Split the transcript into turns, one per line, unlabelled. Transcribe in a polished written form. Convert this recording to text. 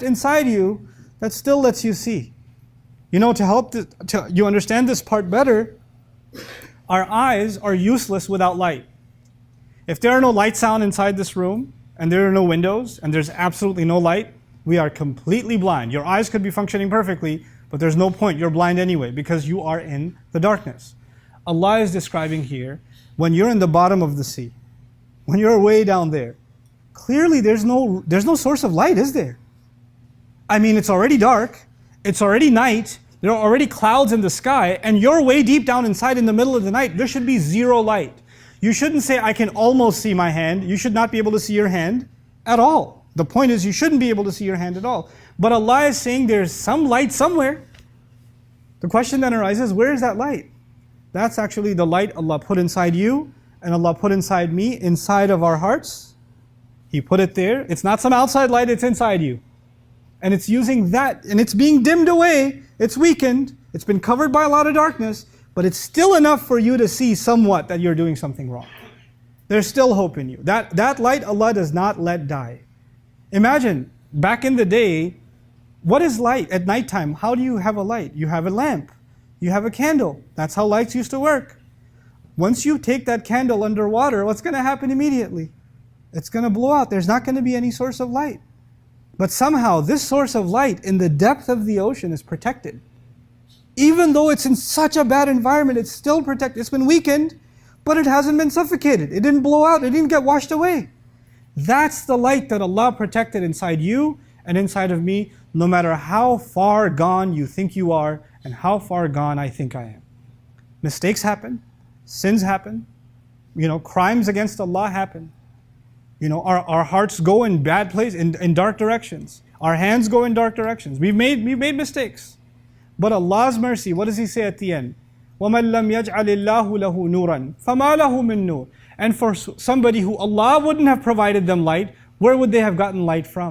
inside you that still lets you see. You know, to help you understand this part better, our eyes are useless without light. If there are no light sound inside this room, and there are no windows, and there's absolutely no light, we are completely blind. Your eyes could be functioning perfectly, but there's no point. You're blind anyway because you are in the darkness. Allah is describing here, when you're in the bottom of the sea, when you're way down there, clearly there's no source of light, is there? I mean, it's already dark, it's already night, there are already clouds in the sky, and you're way deep down inside in the middle of the night. There should be zero light. You shouldn't say, I can almost see my hand. You should not be able to see your hand at all. The point is, you shouldn't be able to see your hand at all. But Allah is saying there's some light somewhere. The question then arises, where is that light? That's actually the light Allah put inside you, and Allah put inside me, inside of our hearts. He put it there. It's not some outside light, it's inside you. And it's using that, and it's being dimmed away, it's weakened, it's been covered by a lot of darkness, but it's still enough for you to see somewhat that you're doing something wrong. There's still hope in you. That light Allah does not let die. Imagine, back in the day, what is light at nighttime? How do you have a light? You have a lamp. You have a candle. That's how lights used to work. Once you take that candle underwater, what's going to happen immediately? It's going to blow out. There's not going to be any source of light. But somehow, this source of light in the depth of the ocean is protected. Even though it's in such a bad environment, it's still protected. It's been weakened, but it hasn't been suffocated. It didn't blow out. It didn't get washed away. That's the light that Allah protected inside you and inside of me, no matter how far gone you think you are and how far gone I think I am. Mistakes happen. Sins happen. Crimes against Allah happen. Our hearts go in bad places, in dark directions. Our hands go in dark directions. We've made mistakes. But Allah's mercy, what does He say at the end? وَمَنْ لَمْ يَجْعَلِ اللَّهُ لَهُ نُورًا فَمَا لَهُ مِن نُورٍ. And for somebody who Allah wouldn't have provided them light, where would they have gotten light from?